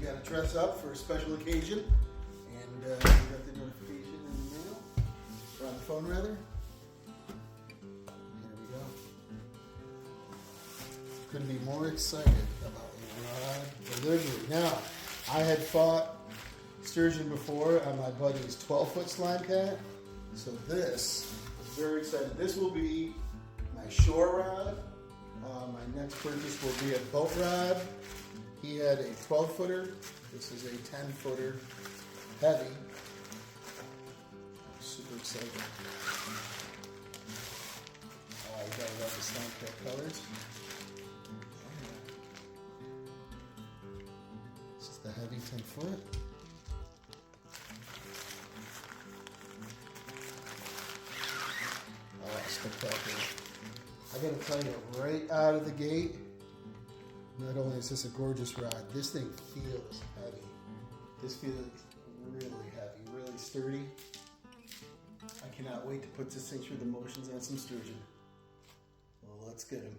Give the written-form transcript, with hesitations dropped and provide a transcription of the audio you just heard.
got to dress up for a special occasion, and we got the notification in the mail, or on the phone rather. Here we go. Couldn't be more excited about a rod delivery. Now, I had fought Sturgeon before on my buddy's 12-foot SlimeCat, so this is very exciting. This will be my shore rod. My next purchase will be a boat rod. He had a 12-footer. This is a 10-footer heavy. I'm super excited. Oh, you gotta love the SlimeCat colors. This is the heavy 10-foot. Oh, spectacular. I gotta tell you, right out of the gate, not only is this a gorgeous rod, this thing feels heavy. This feels really heavy, really sturdy. I cannot wait to put this thing through the motions on some sturgeon. Well, let's get him.